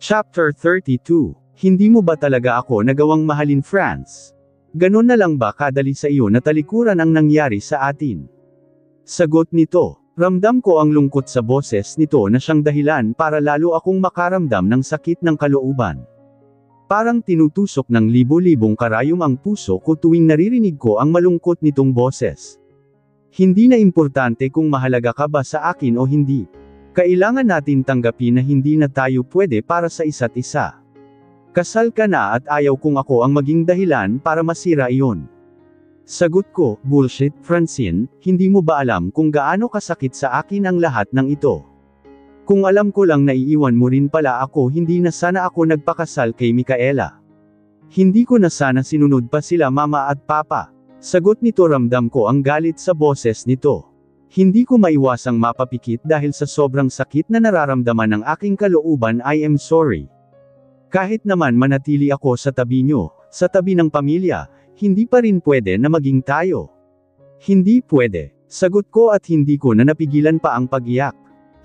Chapter 32. Hindi mo ba talaga ako nagawang mahalin, Franz? Ganon na lang ba kadali sa iyo na talikuran ang nangyari sa atin? Sagot nito. Ramdam ko ang lungkot sa boses nito na siyang dahilan para lalo akong makaramdam ng sakit ng kalooban. Parang tinutusok ng libo-libong karayom ang puso ko tuwing naririnig ko ang malungkot nitong boses. Hindi na importante kung mahalaga ka ba sa akin o hindi. Kailangan natin tanggapin na hindi na tayo pwede para sa isa't isa. Kasal ka na at ayaw kong ako ang maging dahilan para masira iyon. Sagot ko, bullshit, Francine, hindi mo ba alam kung gaano kasakit sa akin ang lahat ng ito? Kung alam ko lang na iiwan mo rin pala ako, hindi na sana ako nagpakasal kay Micaela. Hindi ko na sana sinunod pa sila mama at papa. Sagot nito. Ramdam ko ang galit sa boses nito. Hindi ko maiwasang mapapikit dahil sa sobrang sakit na nararamdaman ng aking kalooban. I am sorry. Kahit naman manatili ako sa tabi nyo, sa tabi ng pamilya, hindi pa rin pwede na maging tayo. Hindi pwede. Sagot ko at hindi ko na napigilan pa ang pag-iyak.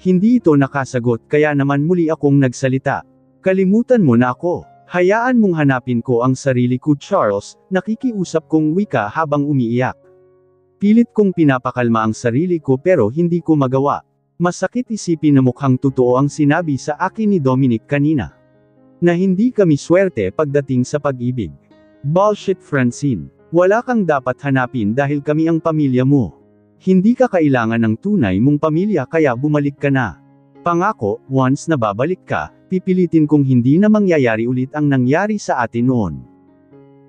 Hindi ito nakasagot kaya naman muli akong nagsalita. Kalimutan mo na ako. Hayaan mong hanapin ko ang sarili ko, Charles, nakikiusap kong wika habang umiiyak. Pilit kong pinapakalma ang sarili ko pero hindi ko magawa. Masakit isipin na mukhang totoo ang sinabi sa akin ni Dominic kanina. Na hindi kami swerte pagdating sa pag-ibig. Bullshit, Francine. Wala kang dapat hanapin dahil kami ang pamilya mo. Hindi ka kailangan ng tunay mong pamilya kaya bumalik ka na. Pangako, once na babalik ka, pipilitin kong hindi na mangyayari ulit ang nangyari sa atin noon.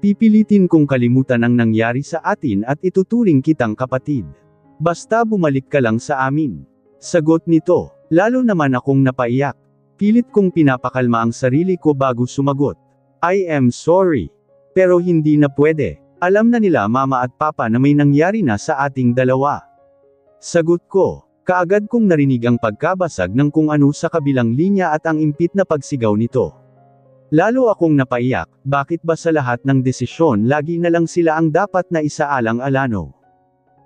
Pipilitin kong kalimutan ang nangyari sa atin at ituturing kitang kapatid. Basta bumalik ka lang sa amin. Sagot nito. Lalo naman akong napaiyak. Pilit kong pinapakalma ang sarili ko bago sumagot. I am sorry. Pero hindi na pwede. Alam na nila mama at papa na may nangyari na sa ating dalawa. Sagot ko. Kaagad kong narinig ang pagkabasag ng kung ano sa kabilang linya at ang impit na pagsigaw nito. Lalo akong napaiyak, bakit ba sa lahat ng desisyon lagi na lang sila ang dapat na isaalang-alano?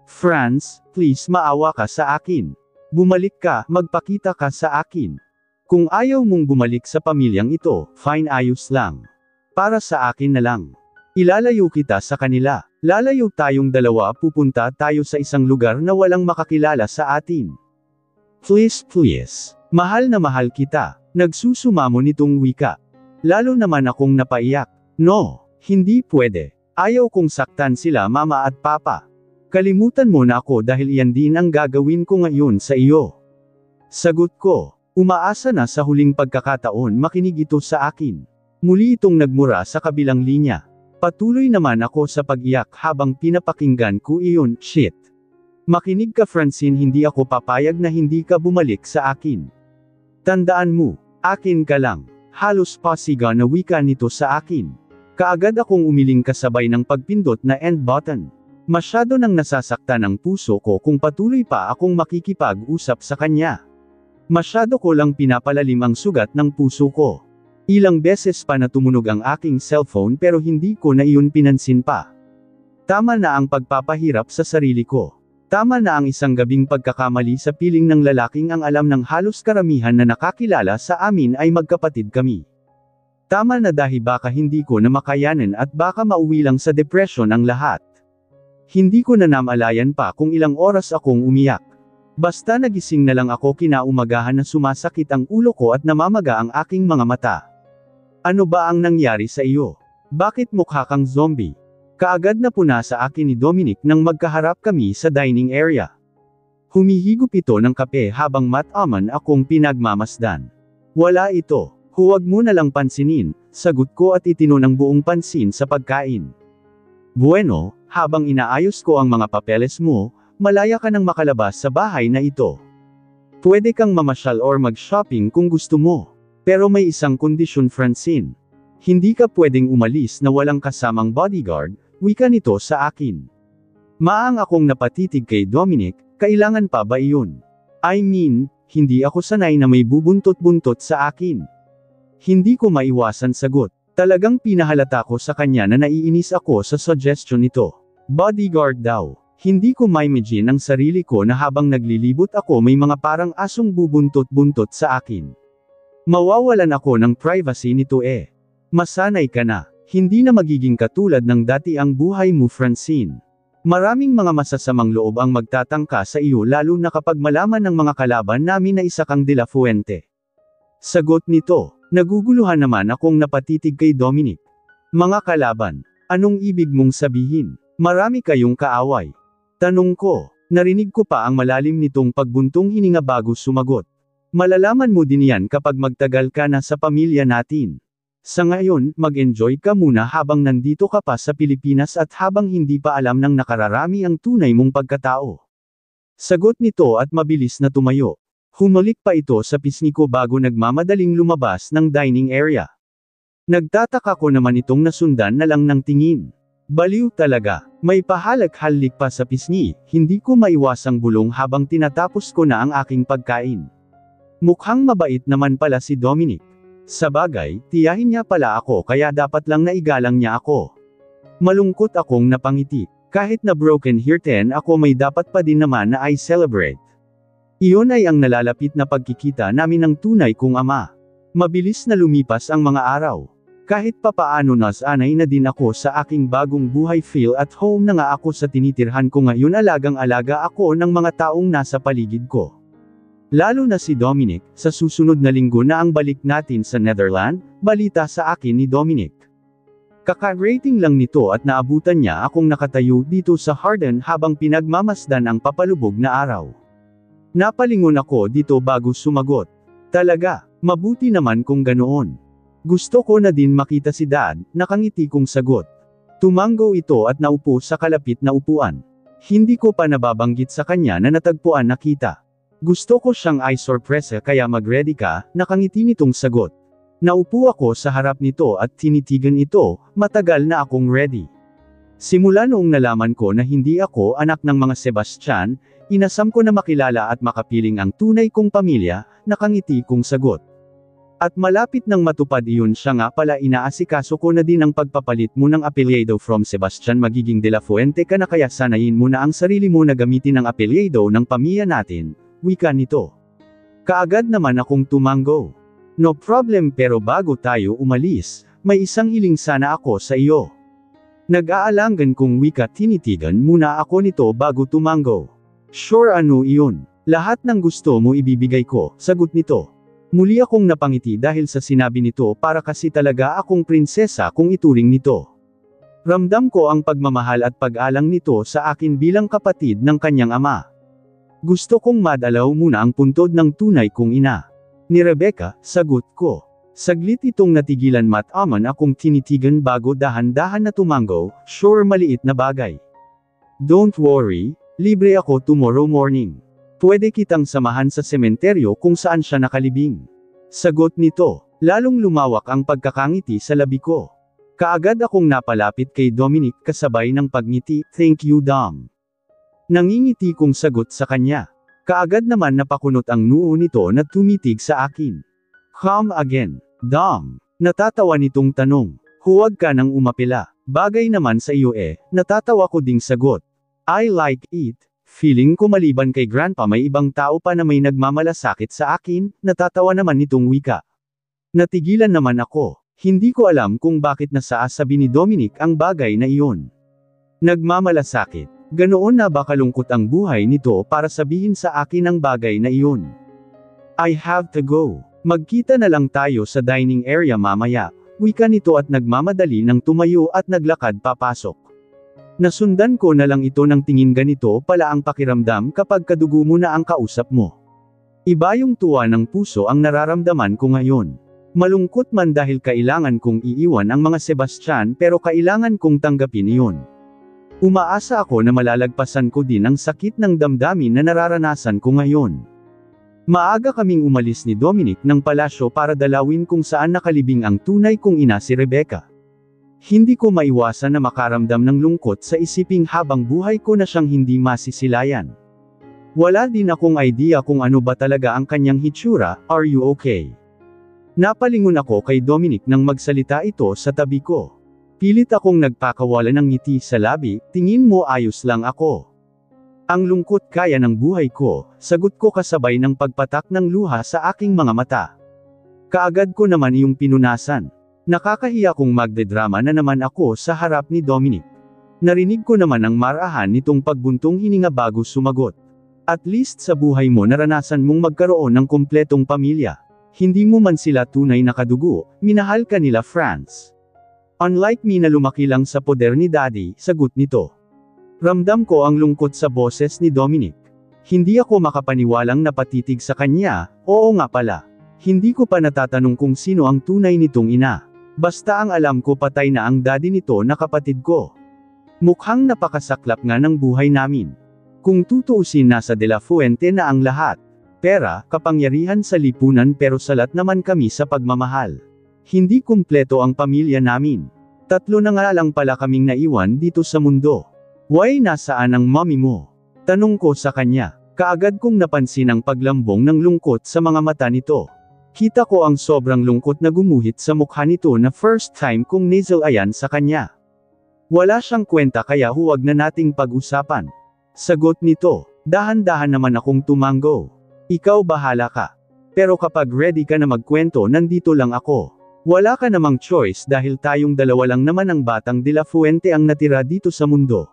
Franz, please maawa ka sa akin. Bumalik ka, magpakita ka sa akin. Kung ayaw mong bumalik sa pamilyang ito, fine, ayos lang. Para sa akin na lang. Ilalayo kita sa kanila. Lalayo tayong dalawa, pupunta tayo sa isang lugar na walang makakilala sa atin. Please, please. Mahal na mahal kita. Nagsusumamo nitong wika. Lalo naman akong napaiyak. No, hindi pwede. Ayaw kong saktan sila mama at papa. Kalimutan mo na ako dahil iyan din ang gagawin ko ngayon sa iyo. Sagot ko. Umaasa na sa huling pagkakataon makinig ito sa akin. Muli itong nagmura sa kabilang linya. Patuloy naman ako sa pag-iyak habang pinapakinggan ko iyon. Shit. Makinig ka, Francine, hindi ako papayag na hindi ka bumalik sa akin. Tandaan mo, akin ka lang. Halos pasiga na wika nito sa akin. Kaagad akong umiling kasabay ng pagpindot na end button. Masyado nang nasasaktan ang puso ko kung patuloy pa akong makikipag-usap sa kanya. Masyado ko lang pinapalalim ang sugat ng puso ko. Ilang beses pa na tumunog ang aking cellphone pero hindi ko na iyon pinansin pa. Tama na ang pagpapahirap sa sarili ko. Tama na ang isang gabing pagkakamali sa piling ng lalaking ang alam ng halos karamihan na nakakilala sa amin ay magkapatid kami. Tama na dahil baka hindi ko na makayanan at baka mauwi lang sa depression ang lahat. Hindi ko na namalayan pa kung ilang oras akong umiyak. Basta nagising na lang ako kinaumagahan na sumasakit ang ulo ko at namamaga ang aking mga mata. Ano ba ang nangyari sa iyo? Bakit mukha kang zombie? Kaagad na puna sa akin ni Dominic nang magkaharap kami sa dining area. Humihigop ito ng kape habang mataman akong pinagmamasdan. Wala ito. Huwag mo na lang pansinin, sagot ko at itino ng buong pansin sa pagkain. Bueno, habang inaayos ko ang mga papeles mo, malaya ka nang makalabas sa bahay na ito. Pwede kang mamasyal or mag-shopping kung gusto mo. Pero may isang kondisyon, Francine. Hindi ka pwedeng umalis na walang kasamang bodyguard, wika nito sa akin. Maang akong napatitig kay Dominic, kailangan pa ba iyon? I mean, hindi ako sanay na may bubuntot-buntot sa akin. Hindi ko maiwasan sagot. Talagang pinahalata ko sa kanya na naiinis ako sa suggestion nito. Bodyguard daw. Hindi ko ma-imagine ang sarili ko na habang naglilibot ako may mga parang asong bubuntot-buntot sa akin. Mawawalan ako ng privacy nito eh. Masanay ka na. Hindi na magiging katulad ng dati ang buhay mo, Francine. Maraming mga masasamang loob ang magtatangka sa iyo lalo na kapag malaman ng mga kalaban namin na isa kang De La Fuente. Sagot nito, naguguluhan naman akong napatitig kay Dominic. Mga kalaban, anong ibig mong sabihin? Marami kayong kaaway. Tanong ko, narinig ko pa ang malalim nitong pagbuntong hininga bago sumagot. Malalaman mo din yan kapag magtagal ka na sa pamilya natin. Sa ngayon, mag-enjoy ka muna habang nandito ka pa sa Pilipinas at habang hindi pa alam ng nakararami ang tunay mong pagkatao. Sagot nito at mabilis na tumayo. Humalik pa ito sa pisngi ko bago nagmamadaling lumabas ng dining area. Nagtataka ko naman itong nasundan na lang ng tingin. Baliw talaga, may pahalak-halik pa sa pisngi, hindi ko maiwasang bulong habang tinatapos ko na ang aking pagkain. Mukhang mabait naman pala si Dominic. Sabagay, tiyahin niya pala ako kaya dapat lang naigalang niya ako. Malungkot akong napangiti. Kahit na broken-hearted ako may dapat pa din naman na I celebrate. Iyon ay ang nalalapit na pagkikita namin ng tunay kong ama. Mabilis na lumipas ang mga araw. Kahit papaano nasanay na din ako sa aking bagong buhay, feel at home na nga ako sa tinitirhan ko ngayon, alagang-alaga ako ng mga taong nasa paligid ko. Lalo na si Dominic, sa susunod na linggo na ang balik natin sa Netherlands, balita sa akin ni Dominic. Kaka-rating lang nito at naabutan niya akong nakatayo dito sa Harden habang pinagmamasdan ang papalubog na araw. Napalingon ako dito bago sumagot. Talaga, mabuti naman kung ganoon. Gusto ko na din makita si Dad, nakangiti kong sagot. Tumango ito at naupo sa kalapit na upuan. Hindi ko pa nababanggit sa kanya na natagpuan na kita. Gusto ko siyang i-sorpresa kaya mag-ready ka, nakangiti nitong sagot. Naupo ako sa harap nito at tinitigan ito, matagal na akong ready. Simula noong nalaman ko na hindi ako anak ng mga Sebastian, inasam ko na makilala at makapiling ang tunay kong pamilya, nakangiti kong sagot. At malapit nang matupad iyon siya nga pala, inaasikaso ko na din ang pagpapalit mo ng apelyido from Sebastian magiging De La Fuente ka na kaya sanayin mo na ang sarili mo na gamitin ang apelyido ng pamilya natin. Wika nito. Kaagad naman akong tumango. No problem, pero bago tayo umalis, may isang hiling sana ako sa iyo. Nag-aalangan kong wika, tinitigan muna ako nito bago tumango. Sure, ano iyon? Lahat ng gusto mo ibibigay ko, sagot nito. Muli akong napangiti dahil sa sinabi nito, para kasi talaga akong prinsesa kung ituring nito. Ramdam ko ang pagmamahal at pag-alang nito sa akin bilang kapatid ng kanyang ama. Gusto kong madalaw muna ang puntod ng tunay kong ina. Ni Rebecca, sagot ko. Saglit itong natigilan, mataman akong tinitigan bago dahan-dahan na tumango, sure, maliit na bagay. Don't worry, libre ako tomorrow morning. Pwede kitang samahan sa sementeryo kung saan siya nakalibing. Sagot nito, lalong lumawak ang pagkakangiti sa labi ko. Kaagad akong napalapit kay Dominic kasabay ng pagngiti, thank you, Dom. Nangingiti kong sagot sa kanya. Kaagad naman napakunot ang noo nito na tumitig sa akin. Come again, Dom. Natatawa nitong tanong. Huwag ka nang umapila. Bagay naman sa iyo eh, natatawa ko ding sagot. I like it. Feeling ko maliban kay Grandpa may ibang tao pa na may nagmamalasakit sa akin, natatawa naman nitong wika. Natigilan naman ako. Hindi ko alam kung bakit nasasabi ni Dominic ang bagay na iyon. Nagmamalasakit. Ganoon na ba kalungkot ang buhay nito para sabihin sa akin ang bagay na iyon? I have to go. Magkita na lang tayo sa dining area mamaya, wika nito at nagmamadali ng tumayo at naglakad papasok. Nasundan ko na lang ito ng tingin, ganito pala ang pakiramdam kapag kadugo mo na ang kausap mo. Iba yung tuwa ng puso ang nararamdaman ko ngayon. Malungkot man dahil kailangan kong iiwan ang mga Sebastian, pero kailangan kong tanggapin iyon. Umaasa ako na malalagpasan ko din ang sakit ng damdamin na nararanasan ko ngayon. Maaga kaming umalis ni Dominic ng palasyo para dalawin kung saan nakalibing ang tunay kong ina, si Rebecca. Hindi ko maiwasan na makaramdam ng lungkot sa isiping habang buhay ko na siyang hindi masisilayan. Wala din akong idea kung ano ba talaga ang kanyang hitsura, are you okay? Napalingon ako kay Dominic nang magsalita ito sa tabi ko. Pilit akong nagpakawala ng ngiti sa labi, tingin mo ayos lang ako. Ang lungkot kaya ng buhay ko, sagot ko kasabay ng pagpatak ng luha sa aking mga mata. Kaagad ko naman iyong pinunasan. Nakakahiya kung magdedrama na naman ako sa harap ni Dominic. Narinig ko naman ang marahan nitong pagbuntong hininga bago sumagot. At least sa buhay mo naranasan mong magkaroon ng kumpletong pamilya. Hindi mo man sila tunay na kadugo, minahal ka nila Franz. Unlike me na lumaki lang sa poder ni Daddy, sagot nito. Ramdam ko ang lungkot sa boses ni Dominic. Hindi ako makapaniwalang napatitig sa kanya, oo nga pala. Hindi ko pa natatanong kung sino ang tunay nitong ina. Basta ang alam ko patay na ang daddy nito na kapatid ko. Mukhang napakasaklap nga ng buhay namin. Kung tutuusin nasa De La Fuente na ang lahat. Pera, kapangyarihan sa lipunan pero salat naman kami sa pagmamahal. Hindi kumpleto ang pamilya namin. 3 na nga lang pala kaming naiwan dito sa mundo. Why nasaan ang mommy mo? Tanong ko sa kanya. Kaagad kong napansin ang paglambong ng lungkot sa mga mata nito. Kita ko ang sobrang lungkot na gumuhit sa mukha nito na first time kong nasal-ayan sa kanya. Wala siyang kwenta kaya huwag na nating pag-usapan. Sagot nito, dahan-dahan naman akong tumanggo. Ikaw bahala ka. Pero kapag ready ka na magkwento nandito lang ako. Wala ka namang choice dahil tayong dalawa lang naman ang batang De La Fuente ang natira dito sa mundo.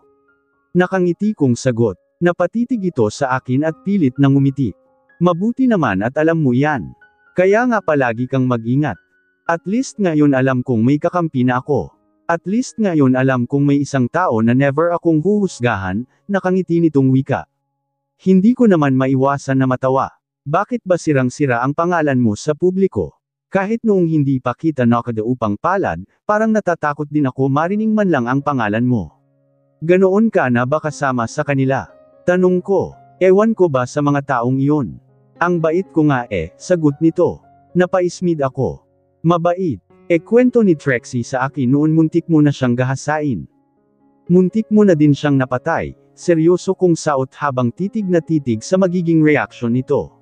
Nakangiti kong sagot. Napatitig ito sa akin at pilit nang umiti. Mabuti naman at alam mo yan. Kaya nga palagi kang mag-ingat. At least ngayon alam kong may kakampi na ako. At least ngayon alam kong may isang tao na never akong huhusgahan, nakangiti nitong wika. Hindi ko naman maiwasan na matawa. Bakit ba sirang-sira ang pangalan mo sa publiko? Kahit noong hindi pa kita nakadaupang palad, parang natatakot din ako marinig man lang ang pangalan mo. Ganoon ka na ba kasama sa kanila? Tanong ko, ewan ko ba sa mga taong iyon? Ang bait ko nga sagot nito. Napaismid ako. Mabait. Kwento ni Trixie sa akin noon muntik mo na siyang gahasain. Muntik mo na din siyang napatay, seryoso kong saot habang titig na titig sa magiging reaksyon nito.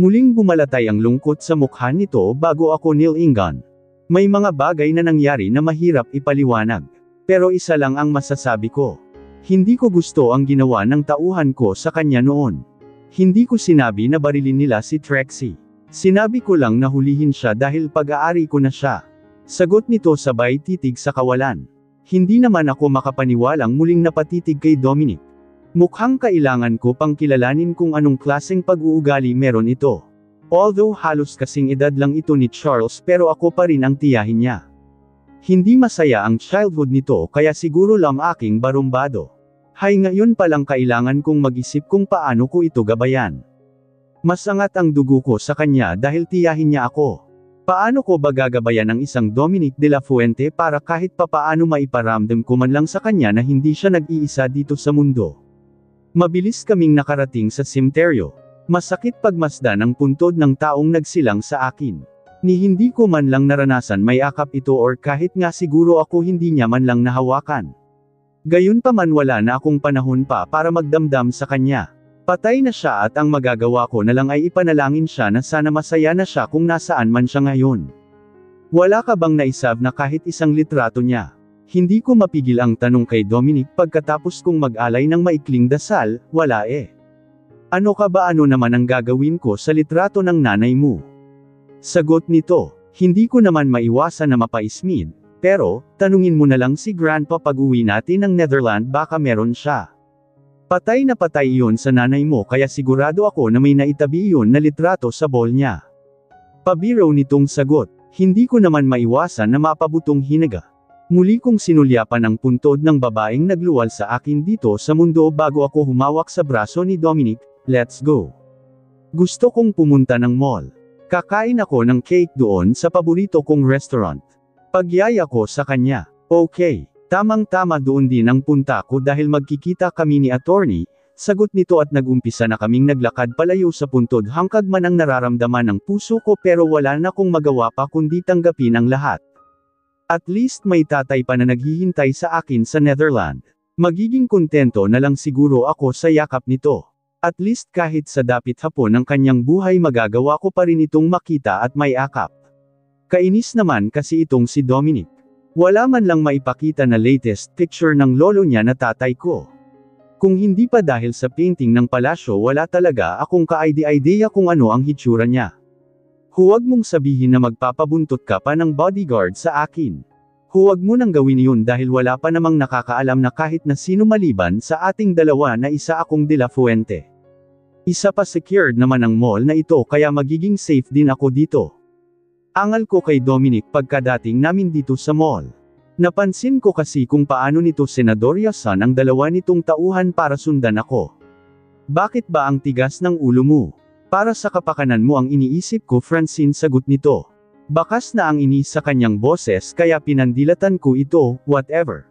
Muling bumalatay ang lungkot sa mukha nito bago ako nilingon. May mga bagay na nangyari na mahirap ipaliwanag. Pero isa lang ang masasabi ko. Hindi ko gusto ang ginawa ng tauhan ko sa kanya noon. Hindi ko sinabi na barilin nila si Trixie. Sinabi ko lang na hulihin siya dahil pag-aari ko na siya. Sagot nito sabay titig sa kawalan. Hindi naman ako makapaniwalang muling napatitig kay Dominic. Mukhang kailangan ko pang kilalanin kung anong klaseng pag-uugali meron ito. Although halos kasing edad lang ito ni Charles pero ako pa rin ang tiyahin niya. Hindi masaya ang childhood nito kaya siguro lang aking barumbado. Hay ngayon palang kailangan kong mag-isip kung paano ko ito gabayan. Mas angat ang dugo ko sa kanya dahil tiyahin niya ako. Paano ko ba gagabayan ang isang Dominic De La Fuente para kahit papaano maiparamdam ko man lang sa kanya na hindi siya nag-iisa dito sa mundo? Mabilis kaming nakarating sa sementeryo. Masakit pagmasdan ang puntod ng taong nagsilang sa akin. Ni hindi ko man lang naranasan may akap ito or kahit nga siguro ako hindi niya man lang nahawakan. Gayunpaman wala na akong panahon pa para magdamdam sa kanya. Patay na siya at ang magagawa ko na lang ay ipanalangin siya na sana masaya na siya kung nasaan man siya ngayon. Wala ka bang naisave na kahit isang litrato niya? Hindi ko mapigil ang tanong kay Dominic pagkatapos kong mag-alay ng maikling dasal, wala Ano ka ba ano naman ang gagawin ko sa litrato ng nanay mo? Sagot nito, hindi ko naman maiwasan na mapaismid, pero, tanungin mo na lang si Grandpa pag-uwi natin ng Netherlands baka meron siya. Patay na patay iyon sa nanay mo kaya sigurado ako na may naitabi iyon na litrato sa ball niya. Pabiro nitong sagot, hindi ko naman maiwasan na mapabutong hinaga. Muli kong sinulyapan ang puntod ng babaeng nagluwal sa akin dito sa mundo bago ako humawak sa braso ni Dominic, let's go. Gusto kong pumunta ng mall. Kakain ako ng cake doon sa paborito kong restaurant. Pagyaya ko sa kanya, okay. Tamang-tama doon din ang punta ko dahil magkikita kami ni attorney, sagot nito at nagumpisa na kaming naglakad palayo sa puntod hangkag man ang nararamdaman ng puso ko pero wala na kong magawa pa kundi tanggapin ang lahat. At least may tatay pa na naghihintay sa akin sa Netherlands. Magiging kontento na lang siguro ako sa yakap nito. At least kahit sa dapit hapon ng kanyang buhay magagawa ko pa rin itong makita at may akap. Kainis naman kasi itong si Dominic. Wala man lang maipakita na latest picture ng lolo niya na tatay ko. Kung hindi pa dahil sa painting ng palasyo wala talaga akong ka-idea kung ano ang hitsura niya. Huwag mong sabihin na magpapabuntot ka pa ng bodyguard sa akin. Huwag mo nang gawin yun dahil wala pa namang nakakaalam na kahit na sino maliban sa ating dalawa na isa akong De La Fuente. Isa pa secured naman ang mall na ito kaya magiging safe din ako dito. Angal ko kay Dominic pagkadating namin dito sa mall. Napansin ko kasi kung paano nito Senador Yasan ang dalawa nitong tauhan para sundan ako. Bakit ba ang tigas ng ulo mo? Para sa kapakanan mo ang iniisip ko, Francine, sagot nito. Bakas na ang inis sa kanyang boses kaya pinandilatan ko ito, whatever.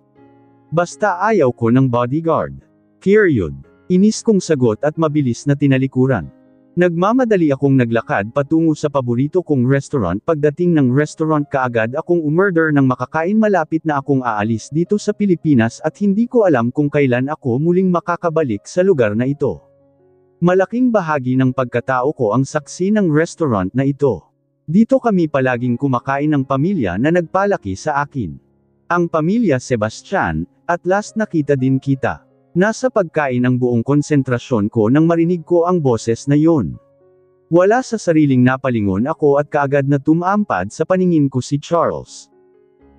Basta ayaw ko ng bodyguard. Period. Inis kong sagot at mabilis na tinalikuran. Nagmamadali akong naglakad patungo sa paborito kong restaurant. Pagdating ng restaurant kaagad akong umorder ng makakain. Malapit na akong aalis dito sa Pilipinas at hindi ko alam kung kailan ako muling makakabalik sa lugar na ito. Malaking bahagi ng pagkatao ko ang saksi ng restaurant na ito. Dito kami palaging kumakain ng pamilya na nagpalaki sa akin. Ang pamilya Sebastian, at last nakita din kita. Nasa pagkain ang buong konsentrasyon ko nang marinig ko ang boses na yon. Wala sa sariling napalingon ako at kaagad na tumampad sa paningin ko si Charles.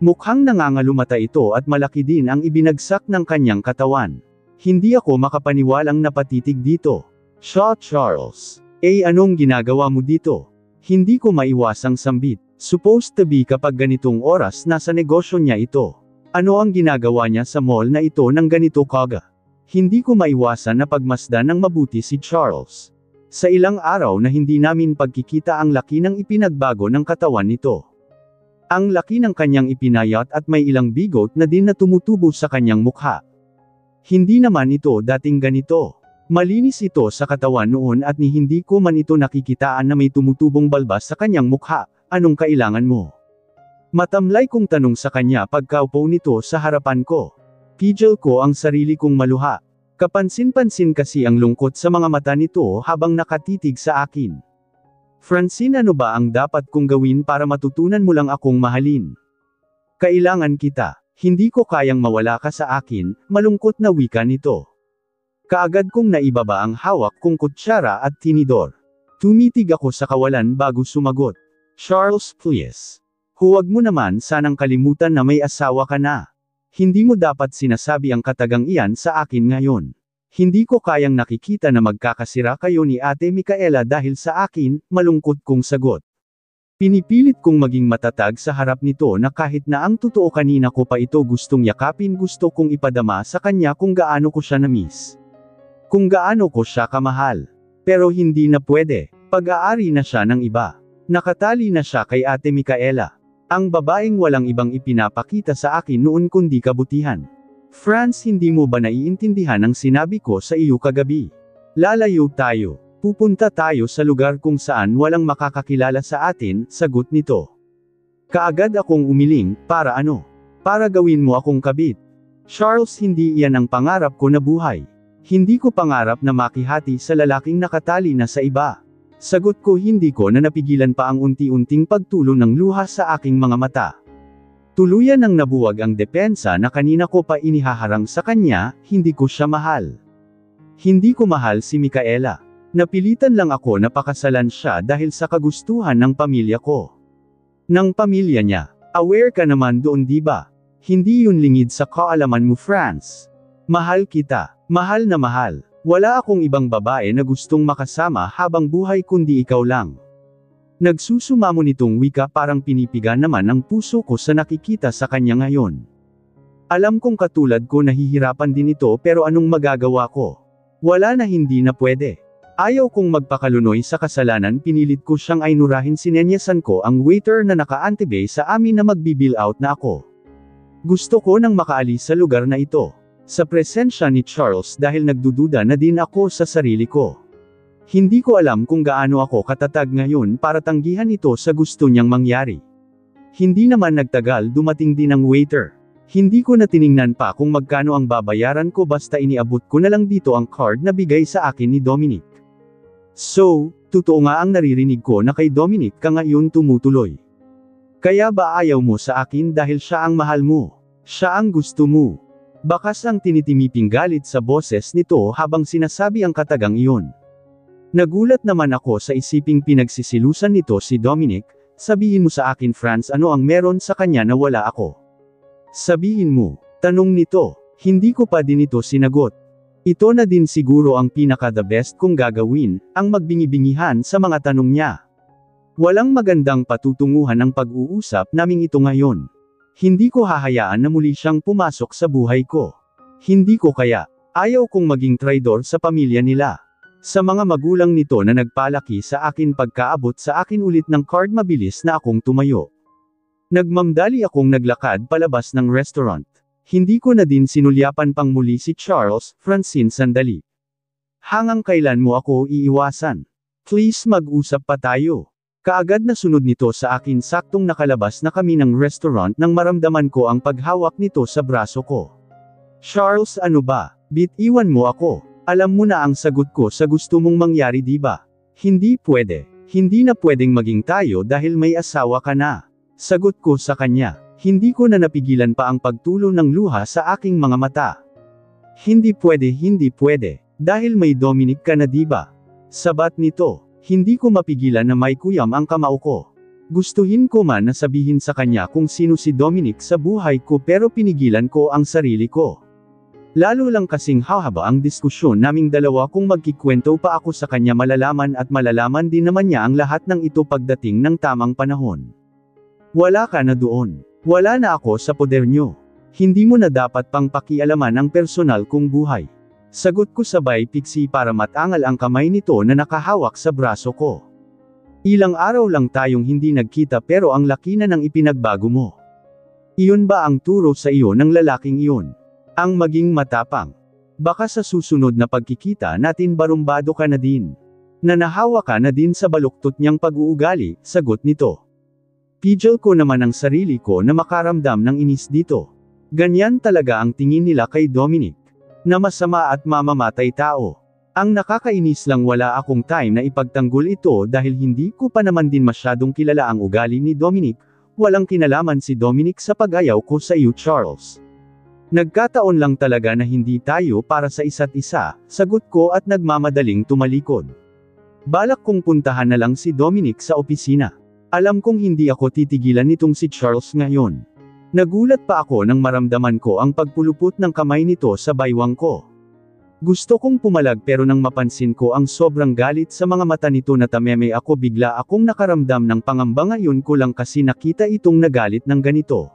Mukhang nangangalumata ito at malaki din ang ibinagsak ng kanyang katawan. Hindi ako makapaniwalang napatitig dito. Charles. Anong ginagawa mo dito? Hindi ko maiwasang sambit. Supposed to be kapag ganitong oras nasa negosyo niya ito. Ano ang ginagawa niya sa mall na ito ng ganito kaga? Hindi ko maiwasan na pagmasdan ng mabuti si Charles. Sa ilang araw na hindi namin pagkikita ang laki ng ipinagbago ng katawan nito. Ang laki ng kanyang ipinayat at may ilang bigot na din na tumutubo sa kanyang mukha. Hindi naman ito dating ganito. Malinis ito sa katawan noon at ni hindi ko man ito nakikitaan na may tumutubong balbas sa kanyang mukha. Anong kailangan mo? Matamlay kong tanong sa kanya pagkaupo nito sa harapan ko. Pigil ko ang sarili kong maluha. Kapansin-pansin kasi ang lungkot sa mga mata nito habang nakatitig sa akin. Francine, ano ba ang dapat kong gawin para matutunan mo lang akong mahalin? Kailangan kita. Hindi ko kayang mawala ka sa akin, malungkot na wika nito. Kaagad kong naibaba ang hawak kong kutsara at tinidor. Tumitig ako sa kawalan bago sumagot. Charles, please. Huwag mo naman sanang kalimutan na may asawa ka na. Hindi mo dapat sinasabi ang katagang iyan sa akin ngayon. Hindi ko kayang nakikita na magkakasira kayo ni Ate Micaela dahil sa akin, malungkot kong sagot. Pinipilit kong maging matatag sa harap nito na kahit na ang totoo kanina ko pa ito gustong yakapin, gusto kong ipadama sa kanya kung gaano ko siya na-miss. Kung gaano ko siya kamahal. Pero hindi na pwede. Pag-aari na siya ng iba. Nakatali na siya kay Ate Micaela. Ang babaeng walang ibang ipinapakita sa akin noon kundi kabutihan. Franz, hindi mo ba naiintindihan ang sinabi ko sa iyo kagabi? Lalayo tayo. Pupunta tayo sa lugar kung saan walang makakakilala sa atin, sagot nito. Kaagad akong umiling, para ano? Para gawin mo akong kabit. Charles, hindi iyan ang pangarap ko na buhay. Hindi ko pangarap na makihati sa lalaking nakatali na sa iba. Sagot ko, hindi ko na napigilan pa ang unti-unting pagtulo ng luha sa aking mga mata. Tuluyan nang nabuwag ang depensa na kanina ko pa inihaharang sa kanya, hindi ko siya mahal. Hindi ko mahal si Micaela. Napilitan lang ako na pakasalan siya dahil sa kagustuhan ng pamilya ko. Ng pamilya niya. Aware ka naman doon, di ba? Hindi yun lingid sa kaalaman mo, Franz. Mahal kita. Mahal na mahal. Wala akong ibang babae na gustong makasama habang buhay kundi ikaw lang. Nagsusumamo nitong wika, parang pinipiga naman ang puso ko sa nakikita sa kanya ngayon. Alam kong katulad ko nahihirapan din ito, pero anong magagawa ko? Wala na, hindi na pwede. Ayaw kong magpakalunoy sa kasalanan, pinilit ko siyang ainurahin. Sinenyasan ko ang waiter na naka-antibay sa amin na magbibill out na ako. Gusto ko nang makaalis sa lugar na ito. Sa presensya ni Charles dahil nagdududa na din ako sa sarili ko. Hindi ko alam kung gaano ako katatag ngayon para tanggihan ito sa gusto niyang mangyari. Hindi naman nagtagal, dumating din ang waiter. Hindi ko na tiningnan pa kung magkano ang babayaran ko, basta iniabot ko na lang dito ang card na bigay sa akin ni Dominic. So, totoo nga ang naririnig ko na kay Dominic ka ngayon tumutuloy. Kaya ba ayaw mo sa akin dahil siya ang mahal mo? Siya ang gusto mo? Bakas ang tinitimiping galit sa boses nito habang sinasabi ang katagang iyon. Nagulat naman ako sa isiping pinagsisilusan nito si Dominic. Sabihin mo sa akin Franz ano ang meron sa kanya na wala ako. Sabihin mo, tanong nito, hindi ko pa din ito sinagot. Ito na din siguro ang pinaka the best kong gagawin, ang magbingi-bingihan sa mga tanong niya. Walang magandang patutunguhan ang pag-uusap naming ito ngayon. Hindi ko hahayaan na muli siyang pumasok sa buhay ko. Hindi ko kaya. Ayaw kong maging traidor sa pamilya nila. Sa mga magulang nito na nagpalaki sa akin pagkaabot sa akin ulit ng card mabilis na akong tumayo. Nagmamdali akong naglakad palabas ng restaurant. Hindi ko na din sinulyapan pang muli si Charles. Francine sandali. Hanggang kailan mo ako iiwasan? Please mag-usap pa tayo. Kaagad na sunod nito sa akin saktong nakalabas na kami ng restaurant nang maramdaman ko ang paghawak nito sa braso ko. Charles ano ba? Bitiwan mo ako. Alam mo na ang sagot ko sa gusto mong mangyari di ba? Hindi pwede. Hindi na pwedeng maging tayo dahil may asawa ka na. Sagot ko sa kanya. Hindi ko na napigilan pa ang pagtulo ng luha sa aking mga mata. Hindi pwede. Dahil may Dominic ka na di ba? Sabat nito. Hindi ko mapigilan na may kuyam ang kamao ko. Gustuhin ko man na sabihin sa kanya kung sino si Dominic sa buhay ko pero pinigilan ko ang sarili ko. Lalo lang kasing hahaba ang diskusyon naming dalawa kung magkikwento pa ako sa kanya malalaman at malalaman din naman niya ang lahat ng ito pagdating ng tamang panahon. Wala ka na doon. Wala na ako sa poder nyo. Hindi mo na dapat pang pakialaman ang personal kong buhay. Sagot ko sabay piksi para matangal ang kamay nito na nakahawak sa braso ko. Ilang araw lang tayong hindi nagkita pero ang laki na ng ipinagbago mo. Iyon ba ang turo sa iyo ng lalaking iyon? Ang maging matapang. Baka sa susunod na pagkikita natin barumbado ka na din. Nanahawa ka na din sa baluktot niyang pag-uugali, sagot nito. Pidgel ko naman ang sarili ko na makaramdam ng inis dito. Ganyan talaga ang tingin nila kay Dominic. Na masama at mamamatay tao. Ang nakakainis lang wala akong time na ipagtanggol ito dahil hindi ko pa naman din masyadong kilala ang ugali ni Dominic. Walang kinalaman si Dominic sa pag-ayaw ko sa iyo Charles. Nagkataon lang talaga na hindi tayo para sa isa't isa, sagot ko at nagmamadaling tumalikod. Balak kong puntahan na lang si Dominic sa opisina. Alam kong hindi ako titigilan nitong si Charles ngayon. Nagulat pa ako nang maramdaman ko ang pagpulupot ng kamay nito sa baywang ko. Gusto kong pumalag pero nang mapansin ko ang sobrang galit sa mga mata nito na tameme ako bigla akong nakaramdam ng pangamba ngayon ko lang kasi nakita itong nagalit ng ganito.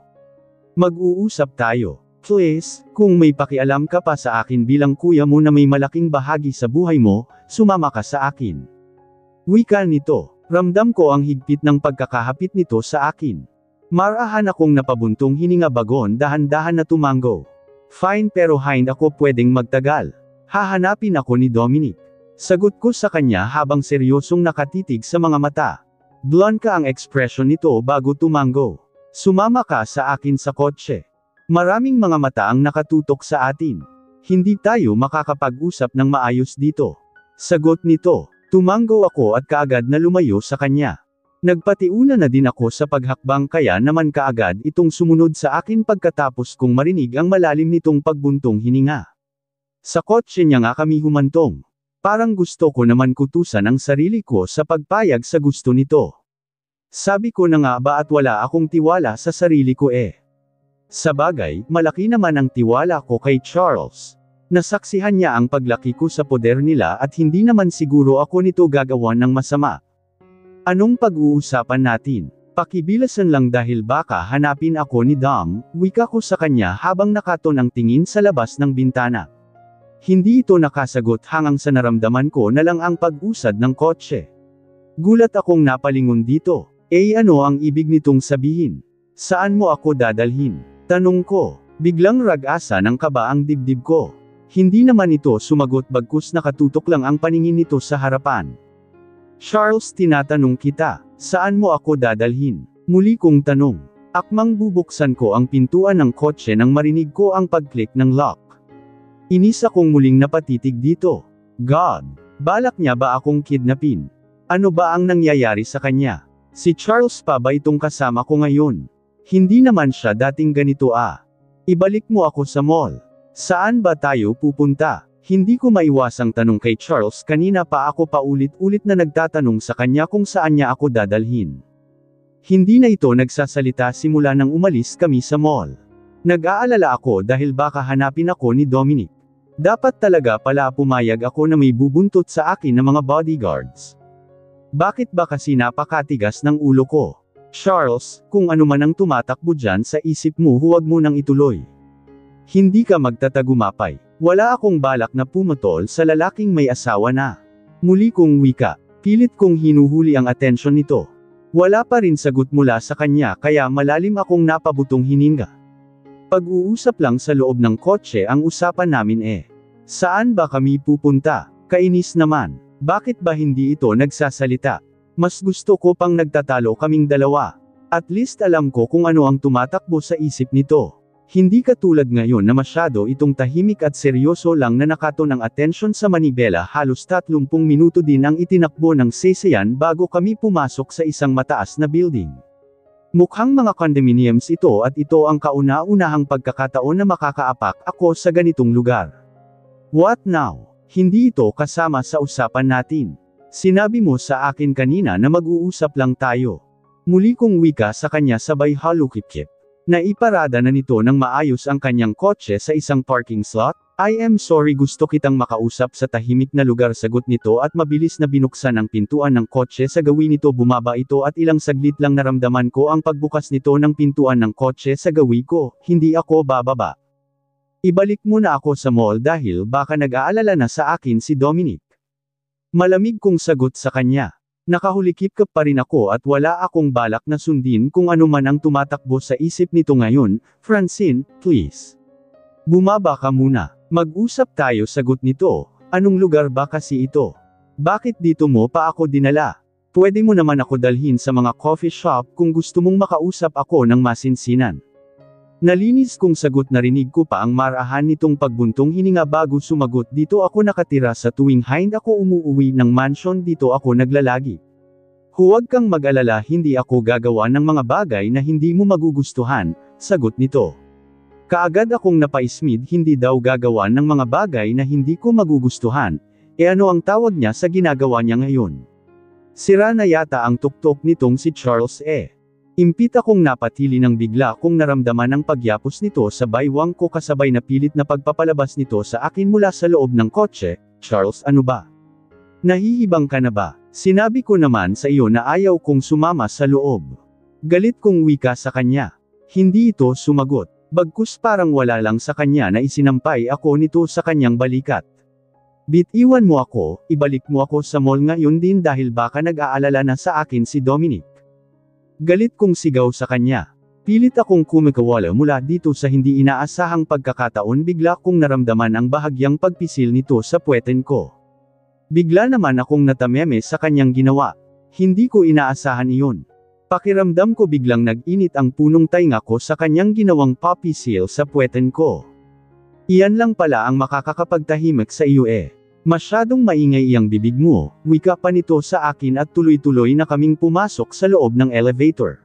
Mag-uusap tayo. Please, kung may pakialam ka pa sa akin bilang kuya mo na may malaking bahagi sa buhay mo, sumama ka sa akin. Wika nito, ramdam ko ang higpit ng pagkakahapit nito sa akin. Marahan akong napabuntong hininga bagon dahan-dahan na tumango. Fine pero hind ako pwedeng magtagal. Hahanapin ako ni Dominic. Sagot ko sa kanya habang seryosong nakatitig sa mga mata. Blonde ka ang ekspresyon nito bago tumango. Sumama ka sa akin sa kotse. Maraming mga mata ang nakatutok sa atin. Hindi tayo makakapag-usap ng maayos dito. Sagot nito. Tumango ako at kaagad na lumayo sa kanya. Nagpatiuna na din ako sa paghakbang kaya naman kaagad itong sumunod sa akin pagkatapos kong marinig ang malalim nitong pagbuntong hininga. Sa kotse niya nga kami humantong. Parang gusto ko naman kutusan ang sarili ko sa pagpayag sa gusto nito. Sabi ko na nga ba at wala akong tiwala sa sarili ko eh. Sa bagay, malaki naman ang tiwala ko kay Charles. Nasaksihan niya ang paglaki ko sa poder nila at hindi naman siguro ako nito gagawan ng masama. Anong pag-uusapan natin? Pakibilasan lang dahil baka hanapin ako ni Dom, wika ko sa kanya habang nakaton ang tingin sa labas ng bintana. Hindi ito nakasagot hanggang sa naramdaman ko na lang ang pag-usad ng kotse. Gulat akong napalingon dito. Ano ang ibig nitong sabihin? Saan mo ako dadalhin? Tanong ko. Biglang rag-asa ng kaba ang dibdib ko. Hindi naman ito sumagot bagkus nakatutok lang ang paningin nito sa harapan. Charles, tinatanong kita, saan mo ako dadalhin? Muli kong tanong. Akmang bubuksan ko ang pintuan ng kotse nang marinig ko ang pag-click ng lock. Inis akong muling napatitig dito. God! Balak niya ba akong kidnapin? Ano ba ang nangyayari sa kanya? Si Charles pa ba itong kasama ko ngayon? Hindi naman siya dating ganito ah. Ibalik mo ako sa mall. Saan ba tayo pupunta? Hindi ko maiwasang tanong kay Charles kanina pa ako paulit-ulit na nagtatanong sa kanya kung saan niya ako dadalhin. Hindi na ito nagsasalita simula nang umalis kami sa mall. Nag-aalala ako dahil baka hanapin ako ni Dominic. Dapat talaga pala pumayag ako na may bubuntot sa akin ng mga bodyguards. Bakit ba kasi napakatigas ng ulo ko? Charles, kung ano man ang tumatakbo dyan sa isip mo huwag mo nang ituloy. Hindi ka magtatagumapay. Wala akong balak na pumutol sa lalaking may asawa na. Muli kong wika. Pilit kong hinuhuli ang atensyon nito. Wala pa rin sagot mula sa kanya kaya malalim akong napabutong hininga. Pag-uusap lang sa loob ng kotse ang usapan namin Saan ba kami pupunta? Kainis naman. Bakit ba hindi ito nagsasalita? Mas gusto ko pang nagtatalo kaming dalawa. At least alam ko kung ano ang tumatakbo sa isip nito. Hindi katulad ngayon na masyado itong tahimik at seryoso lang na nakaton ang atensyon sa manibela halos 30 minuto din ang itinakbo ng sasakyan bago kami pumasok sa isang mataas na building. Mukhang mga condominiums ito at ito ang kauna-unahang pagkakataon na makakaapak ako sa ganitong lugar. What now? Hindi ito kasama sa usapan natin. Sinabi mo sa akin kanina na mag-uusap lang tayo. Muli kong wika sa kanya sabay halukip-kip. Naiparada na nito ng maayos ang kanyang kotse sa isang parking slot. I am sorry gusto kitang makausap sa tahimik na lugar sagot nito at mabilis na binuksan ang pintuan ng kotse sa gawin nito bumaba ito at ilang saglit lang naramdaman ko ang pagbukas nito ng pintuan ng kotse sa gawi ko, hindi ako bababa. Ibalik mo na ako sa mall dahil baka nag-aalala na sa akin si Dominic. Malamig kong sagot sa kanya. Nakahulikip pa rin ako at wala akong balak na sundin kung ano man ang tumatakbo sa isip nito ngayon. Francine, please. Bumaba ka muna. Mag-usap tayo sagot nito. Anong lugar ba kasi ito? Bakit dito mo pa ako dinala? Pwede mo naman ako dalhin sa mga coffee shop kung gusto mong makausap ako ng masinsinan. Nalinis kong sagot narinig ko pa ang marahan nitong pagbuntong hininga bago sumagot dito ako nakatira sa tuwing hind ako umuuwi ng mansion dito ako naglalagi. Huwag kang mag-alala hindi ako gagawa ng mga bagay na hindi mo magugustuhan, sagot nito. Kaagad akong napaismid hindi daw gagawa ng mga bagay na hindi ko magugustuhan, ano ang tawag niya sa ginagawa niya ngayon? Sira na yata ang tuktok nitong si Charles Impit akong napatili ng bigla kong naramdaman ang pagyapos nito sa baywang ko kasabay na pilit na pagpapalabas nito sa akin mula sa loob ng kotse. Charles ano ba? Nahihibang ka na ba? Sinabi ko naman sa iyo na ayaw kong sumama sa loob. Galit kong wika sa kanya. Hindi ito sumagot. Bagkus parang wala lang sa kanya na isinampay ako nito sa kanyang balikat. Bitiwan mo ako, ibalik mo ako sa mall ngayon din dahil baka nag-aalala na sa akin si Dominic. Galit kong sigaw sa kanya. Pilit akong kumikawala mula dito sa hindi inaasahang pagkakataon bigla kong naramdaman ang bahagyang pagpisil nito sa puweten ko. Bigla naman akong natameme sa kanyang ginawa. Hindi ko inaasahan iyon. Pakiramdam ko biglang nag-init ang punong tainga ko sa kanyang ginawang puppy seal sa puweten ko. Iyan lang pala ang makakakapagtahimik sa iyo Masyadong maingay iyang bibig mo, wika pa nito sa akin at tuloy-tuloy na kaming pumasok sa loob ng elevator.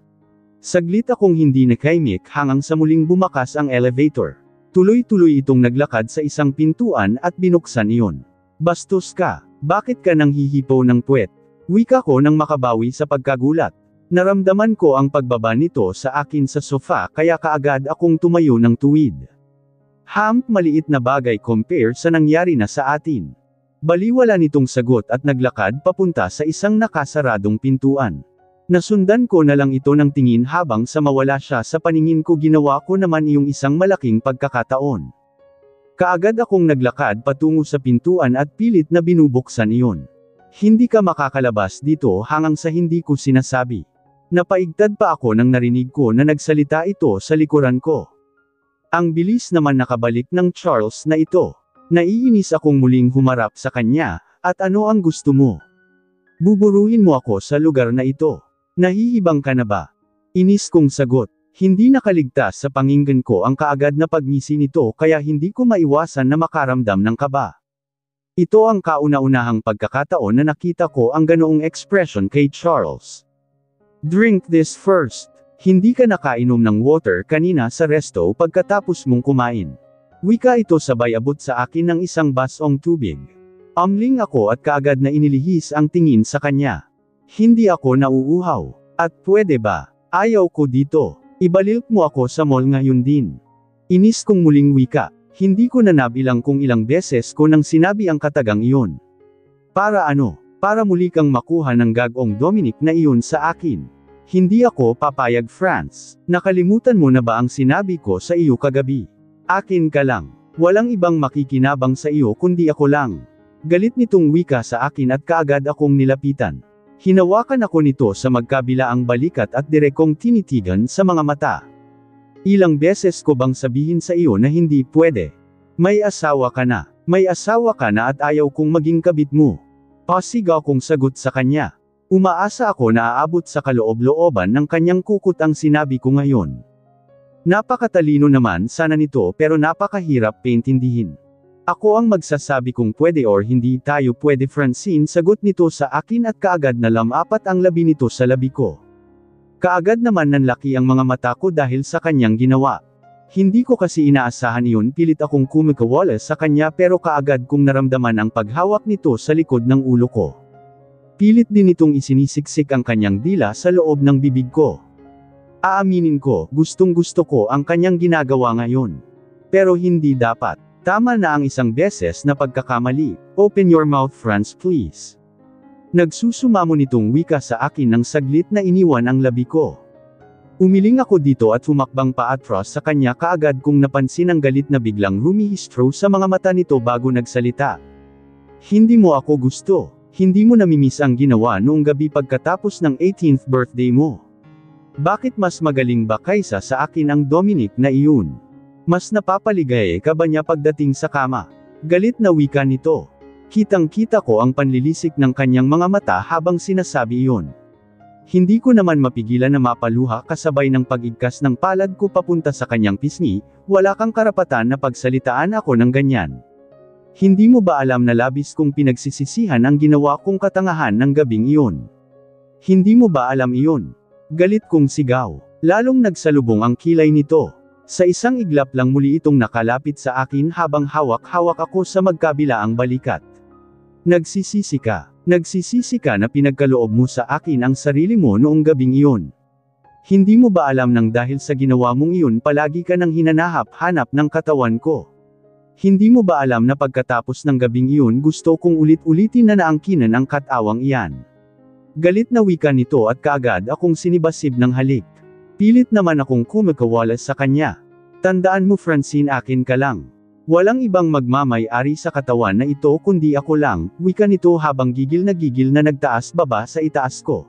Saglit akong hindi nakaimik hanggang sa muling bumakas ang elevator. Tuloy-tuloy itong naglakad sa isang pintuan at binuksan iyon. Bastos ka, bakit ka nang hihipaw ng puwet? Wika ko nang makabawi sa pagkagulat. Naramdaman ko ang pagbaba nito sa akin sa sofa kaya kaagad akong tumayo ng tuwid. Maliit na bagay compare sa nangyari na sa atin. Baliwala nitong sagot at naglakad papunta sa isang nakasaradong pintuan. Nasundan ko na lang ito ng tingin habang sa mawala siya sa paningin ko ginawa ko naman iyong isang malaking pagkakataon. Kaagad akong naglakad patungo sa pintuan at pilit na binubuksan iyon. Hindi ka makakalabas dito hanggang sa hindi ko sinasabi. Napaigtad pa ako nang narinig ko na nagsalita ito sa likuran ko. Ang bilis naman nakabalik ng Charles na ito. Naiinis akong muling humarap sa kanya, at ano ang gusto mo? Buburuhin mo ako sa lugar na ito. Nahihibang ka na ba? Inis kong sagot. Hindi nakaligtas sa pakinggan ko ang kaagad na pagngisi nito kaya hindi ko maiwasan na makaramdam ng kaba. Ito ang kauna-unahang pagkakataon na nakita ko ang ganoong expression kay Charles. Drink this first. Hindi ka nakainom ng water kanina sa resto pagkatapos mong kumain. Wika ito sabay abot sa akin ng isang basong tubig. Amling ako at kaagad na inilihis ang tingin sa kanya. Hindi ako nauuhaw. At pwede ba? Ayaw ko dito. Ibalilk mo ako sa mall ngayon din. Inis kong muling wika. Hindi ko na nabilang kung ilang beses ko nang sinabi ang katagang iyon. Para ano? Para muli kang makuha ng gagong Dominic na iyon sa akin. Hindi ako papayag, Franz. Nakalimutan mo na ba ang sinabi ko sa iyo kagabi? Akin ka lang. Walang ibang makikinabang sa iyo kundi ako lang. Galit nitong wika sa akin at kaagad akong nilapitan. Hinawakan ako nito sa magkabilaang balikat at direkong tinitigan sa mga mata. Ilang beses ko bang sabihin sa iyo na hindi pwede? May asawa ka na. May asawa ka na at ayaw kong maging kabit mo. Pasig akong sagot sa kanya. Umaasa ako na aabot sa kaloob-looban ng kanyang kukut ang sinabi ko ngayon. Napakatalino naman sana nito pero napakahirap paintindihin. Ako ang magsasabi kung pwede or hindi tayo pwede, Francine, sagot nito sa akin at kaagad na lamapat ang labi nito sa labi ko. Kaagad naman nanlaki ang mga mata ko dahil sa kanyang ginawa. Hindi ko kasi inaasahan iyon, pilit akong kumikawala sa kanya pero kaagad kong naramdaman ang paghawak nito sa likod ng ulo ko. Pilit din itong isinisiksik ang kanyang dila sa loob ng bibig ko. Aaminin ko, gustong-gusto ko ang kanyang ginagawa ngayon. Pero hindi dapat. Tama na ang isang beses na pagkakamali. Open your mouth, Franz, please. Nagsusumamo nitong wika sa akin ng saglit na iniwan ang labi ko. Umiling ako dito at humakbang paatras sa kanya, kaagad kong napansin ang galit na biglang rumihistro sa mga mata nito bago nagsalita. Hindi mo ako gusto. Hindi mo namimiss ang ginawa noong gabi pagkatapos ng 18th birthday mo. Bakit mas magaling ba kaysa sa akin ang Dominic na iyon? Mas napapaligaya ka ba niya pagdating sa kama? Galit na wika nito. Kitang-kita ko ang panlilisik ng kanyang mga mata habang sinasabi iyon. Hindi ko naman mapigilan na mapaluha kasabay ng pag-igkas ng palad ko papunta sa kanyang pisngi. Wala kang karapatan na pagsalitaan ako ng ganyan. Hindi mo ba alam na labis kong pinagsisisihan ang ginawa kong katangahan ng gabing iyon? Hindi mo ba alam iyon? Galit kong sigaw. Lalong nagsalubong ang kilay nito. Sa isang iglap lang muli itong nakalapit sa akin habang hawak-hawak ako sa magkabilaang balikat. Nagsisisi ka na pinagkaloob mo sa akin ang sarili mo noong gabing iyon. Hindi mo ba alam nang dahil sa ginawa mong iyon palagi ka nang hinanahap-hanap ng katawan ko? Hindi mo ba alam na pagkatapos ng gabing iyon gusto kong ulit-ulitin na naangkinan ang katawang iyan? Galit na wika nito at kaagad akong sinibasib ng halik. Pilit naman akong kumikawala sa kanya. Tandaan mo, Francine, akin ka lang. Walang ibang magmamay-ari sa katawan na ito kundi ako lang, wika nito habang gigil na nagtaas baba sa itaas ko.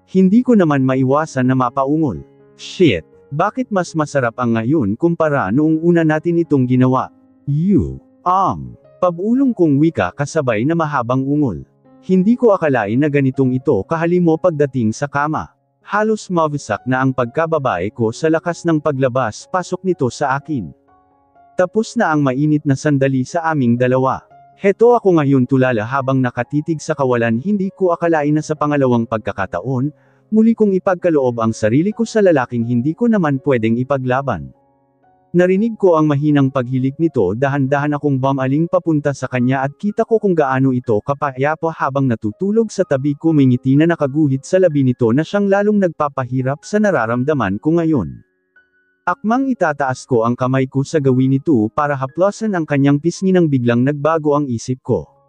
Hindi ko naman maiwasan na mapaungol. Shit! Bakit mas masarap ang ngayon kumpara noong una natin itong ginawa? Pabulong kong wika kasabay na mahabang ungol. Hindi ko akalain na ganitong ito kahalimo pagdating sa kama. Halos mawasak na ang pagkababae ko sa lakas ng paglabas-pasok nito sa akin. Tapos na ang mainit na sandali sa aming dalawa. Heto ako ngayon tulala habang nakatitig sa kawalan, hindi ko akalain na sa pangalawang pagkakataon, muli kong ipagkaloob ang sarili ko sa lalaking hindi ko naman pwedeng ipaglaban. Narinig ko ang mahinang paghilik nito, dahan-dahan akong bumaling papunta sa kanya at kita ko kung gaano ito kapayapa habang natutulog sa tabi ko, may ngiti na nakaguhit sa labi nito na siyang lalong nagpapahirap sa nararamdaman ko ngayon. Akmang itataas ko ang kamay ko sa gawin nito para haplasan ang kanyang pisngi nang biglang nagbago ang isip ko.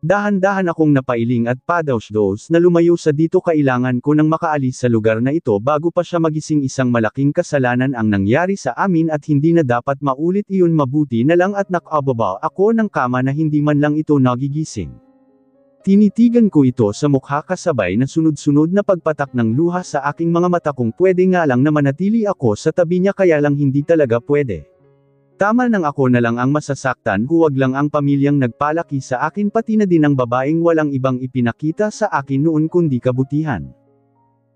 Dahan-dahan akong napailing at padaos-dos na lumayo sa dito, kailangan ko nang makaalis sa lugar na ito bago pa siya magising. Isang malaking kasalanan ang nangyari sa amin at hindi na dapat maulit iyon. Mabuti na lang at nakababa ako ng kama na hindi man lang ito nagigising. Tinitigan ko ito sa mukha kasabay na sunod-sunod na pagpatak ng luha sa aking mga mata. Kung pwede nga lang na manatili ako sa tabi niya, kaya lang hindi talaga pwede. Tama nang ako na lang ang masasaktan, huwag lang ang pamilyang nagpalaki sa akin, pati na din ang babaeng walang ibang ipinakita sa akin noon kundi kabutihan.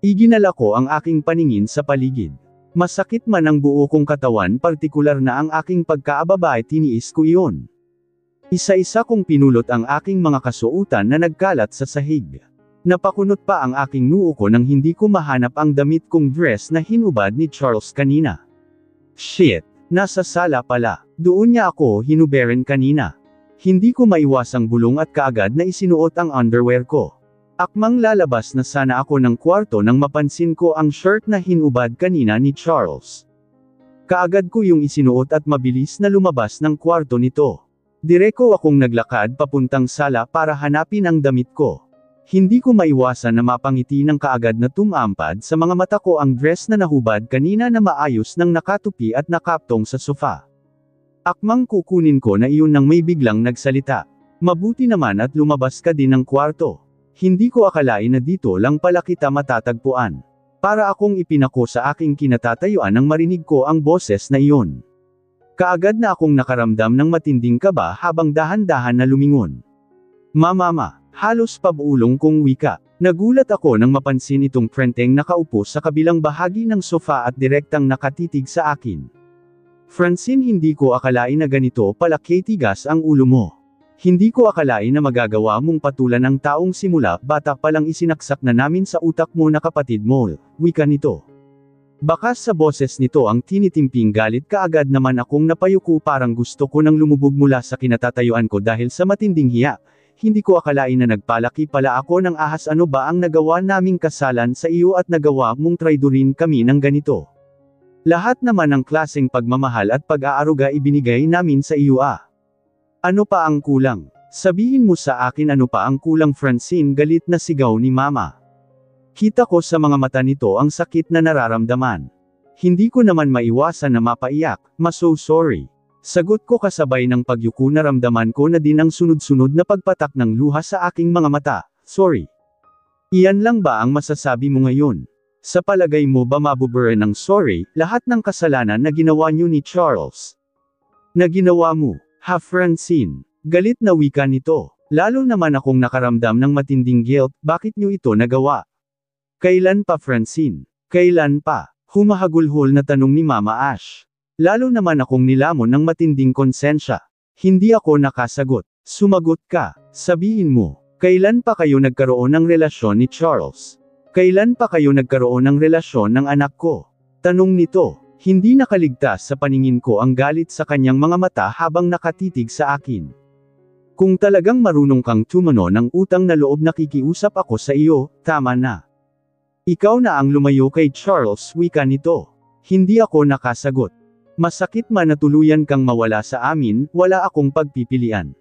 Iginala ko ang aking paningin sa paligid. Masakit man ang buo kong katawan, partikular na ang aking pagkaababae, tiniis ko iyon. Isa-isa kong pinulot ang aking mga kasuotan na nagkalat sa sahig. Napakunot pa ang aking noo ko nang hindi ko mahanap ang damit kong dress na hinubad ni Charles kanina. Shit! Nasa sala pala. Doon niya ako hinuberan kanina. Hindi ko maiwasang bulong at kaagad na isinuot ang underwear ko. Akmang lalabas na sana ako ng kwarto nang mapansin ko ang shirt na hinubad kanina ni Charles. Kaagad ko yung isinuot at mabilis na lumabas ng kwarto nito. Direko akong naglakad papuntang sala para hanapin ang damit ko. Hindi ko maiwasan na mapangiti ng kaagad na tumampad sa mga mata ko ang dress na nahubad kanina na maayos nang nakatupi at nakaptong sa sofa. Akmang kukunin ko na iyon nang may biglang nagsalita. Mabuti naman at lumabas ka din ng kwarto. Hindi ko akalain na dito lang pala kita matatagpuan. Para akong ipinako sa aking kinatatayuan nang marinig ko ang boses na iyon. Kaagad na akong nakaramdam ng matinding kaba habang dahan-dahan na lumingon. Mama, halos pabulong kong wika. Nagulat ako nang mapansin itong prenteng nakaupo sa kabilang bahagi ng sofa at direktang nakatitig sa akin. Francine, hindi ko akalain na ganito pala katigas ang ulo mo. Hindi ko akalain na magagawa mong patulan ang taong simula bata palang isinaksak na namin sa utak mo na kapatid mo, wika nito. Bakas sa boses nito ang tinitimping galit, kaagad naman akong napayuko, parang gusto ko nang lumubog mula sa kinatatayuan ko dahil sa matinding hiya. Hindi ko akalain na nagpalaki pala ako ng ahas. Ano ba ang nagawa naming kasalan sa iyo at nagawa mong traidorin kami ng ganito? Lahat naman ng klaseng pagmamahal at pag-aaruga ibinigay namin sa iyo ah. Ano pa ang kulang? Sabihin mo sa akin ano pa ang kulang, Francine, galit na sigaw ni Mama. Kita ko sa mga mata nito ang sakit na nararamdaman. Hindi ko naman maiwasan na mapaiyak, so sorry. Sagot ko kasabay ng pagyuko, naramdaman ko na din ang sunod-sunod na pagpatak ng luha sa aking mga mata. Sorry. Iyan lang ba ang masasabi mo ngayon? Sa palagay mo ba mabubura ng sorry, lahat ng kasalanan na ginawa niyo ni Charles? Na ginawa mo? Ha, Francine? Galit na wika nito. Lalo naman akong nakaramdam ng matinding guilt, bakit niyo ito nagawa? Kailan pa, Francine? Kailan pa? Humahagulhol na tanong ni Mama Ash. Lalo naman akong nilamon ng matinding konsensya. Hindi ako nakasagot. Sumagot ka. Sabihin mo, kailan pa kayo nagkaroon ng relasyon ni Charles? Kailan pa kayo nagkaroon ng relasyon ng anak ko? Tanong nito. Hindi nakaligtas sa paningin ko ang galit sa kanyang mga mata habang nakatitig sa akin. Kung talagang marunong kang tumano ng utang na loob, nakikiusap ako sa iyo, tama na. Ikaw na ang lumayo kay Charles, wika nito. Hindi ako nakasagot. Masakit man na tuluyan kang mawala sa amin, wala akong pagpipilian.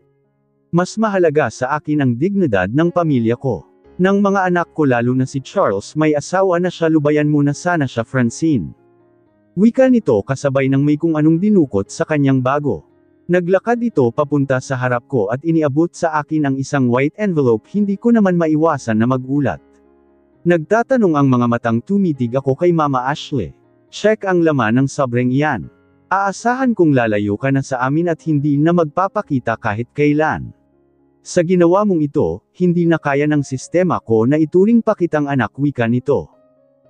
Mas mahalaga sa akin ang dignidad ng pamilya ko. Ng mga anak ko, lalo na si Charles, may asawa na siya, lubayan mo na sana siya, Francine. Wika nito kasabay ng may kung anong dinukot sa kanyang bago. Naglakad ito papunta sa harap ko at iniabot sa akin ang isang white envelope. Hindi ko naman maiwasan na magulat. Nagtatanong ang mga matang tumitig ako kay Mama Ashley. Check ang laman ng sobrang iyan. Aasahan kong lalayo ka na sa amin at hindi na magpapakita kahit kailan. Sa ginawa mong ito, hindi na kaya ng sistema ko na ituring pa kitang anak, wika nito.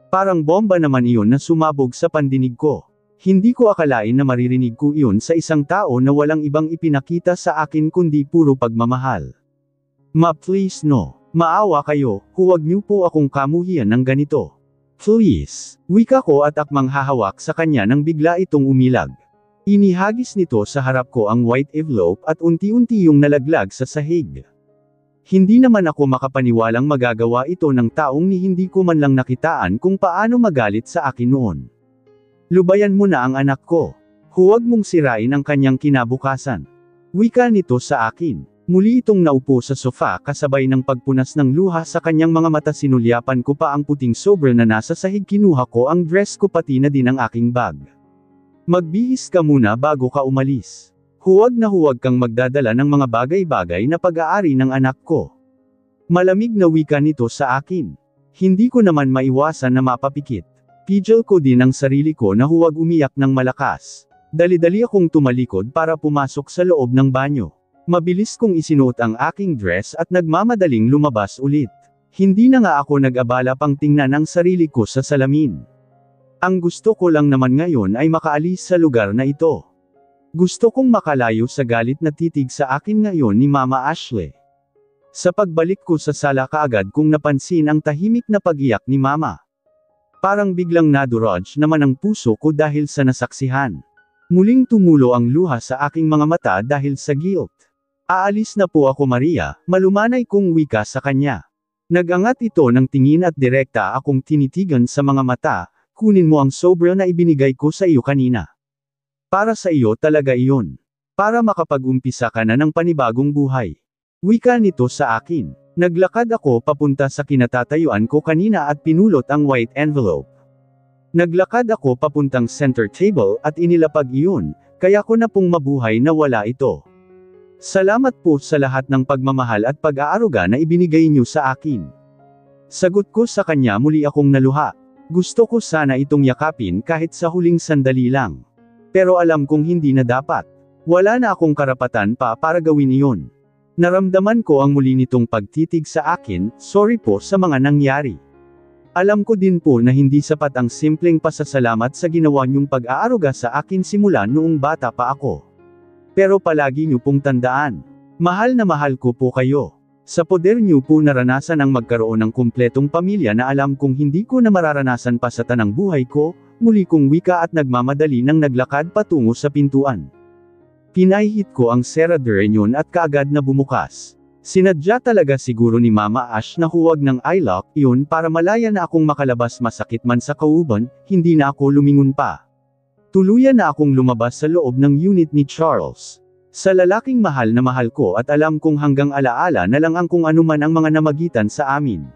Parang bomba naman iyon na sumabog sa pandinig ko. Hindi ko akalain na maririnig ko iyon sa isang tao na walang ibang ipinakita sa akin kundi puro pagmamahal. Ma, please no. Maawa kayo, huwag niyo po akong kamuhian ng ganito. Please. Wika ko at akmang hahawak sa kanya nang bigla itong umilag. Inihagis nito sa harap ko ang white envelope at unti-unti yung nalaglag sa sahig. Hindi naman ako makapaniwalang magagawa ito ng taong ni hindi ko man lang nakitaan kung paano magalit sa akin noon. Lubayan mo na ang anak ko. Huwag mong sirain ang kanyang kinabukasan. Wika nito sa akin. Muli itong naupo sa sofa kasabay ng pagpunas ng luha sa kanyang mga mata. Sinulyapan ko pa ang puting sobre na nasa sahig. Kinuha ko ang dress ko pati na din ang aking bag. Magbihis ka muna bago ka umalis. Huwag na huwag kang magdadala ng mga bagay-bagay na pag-aari ng anak ko. Malamig na wika nito sa akin. Hindi ko naman maiwasan na mapapikit. Pidgel ko din ang sarili ko na huwag umiyak ng malakas. Dali-dali akong tumalikod para pumasok sa loob ng banyo. Mabilis kong isinuot ang aking dress at nagmamadaling lumabas ulit. Hindi na nga ako nag-abala pang tingnan ang sarili ko sa salamin. Ang gusto ko lang naman ngayon ay makaalis sa lugar na ito. Gusto kong makalayo sa galit na titig sa akin ngayon ni Mama Ashley. Sa pagbalik ko sa sala, kaagad kong napansin ang tahimik na pag-iyak ni Mama. Parang biglang nadurog naman ang puso ko dahil sa nasaksihan. Muling tumulo ang luha sa aking mga mata dahil sa guilt. Aalis na po ako Maria, malumanay kong wika sa kanya. Nagangat ito ng tingin at direkta akong tinitigan sa mga mata, kunin mo ang sobra na ibinigay ko sa iyo kanina. Para sa iyo talaga iyon. Para makapag-umpisa ka na ng panibagong buhay. Wika nito sa akin. Naglakad ako papunta sa kinatatayuan ko kanina at pinulot ang white envelope. Naglakad ako papuntang center table at inilapag iyon, kaya ko na pong mabuhay na wala ito. Salamat po sa lahat ng pagmamahal at pag-aaruga na ibinigay niyo sa akin. Sagot ko sa kanya, muli akong naluha. Gusto ko sana itong yakapin kahit sa huling sandali lang. Pero alam kong hindi na dapat. Wala na akong karapatan pa para gawin iyon. Naramdaman ko ang muli nitong pagtitig sa akin, sorry po sa mga nangyari. Alam ko din po na hindi sapat ang simpleng pasasalamat sa ginawa niyong pag-aaruga sa akin simula noong bata pa ako. Pero palagi niyo pong tandaan, mahal na mahal ko po kayo. Sa poder niyo po naranasan ang magkaroon ng kumpletong pamilya na alam kong hindi ko na mararanasan pa sa tanang buhay ko, muli kong wika at nagmamadali nang naglakad patungo sa pintuan. Pinahihit ko ang serradure niyon at kaagad na bumukas. Sinadya talaga siguro ni Mama Ash na huwag ng i-lock iyon para malaya na akong makalabas, masakit man sa kauban, hindi na ako lumingon pa. Tuluyan na akong lumabas sa loob ng unit ni Charles. Sa lalaking mahal na mahal ko at alam kong hanggang alaala na lang ang kung anuman ang mga namagitan sa amin.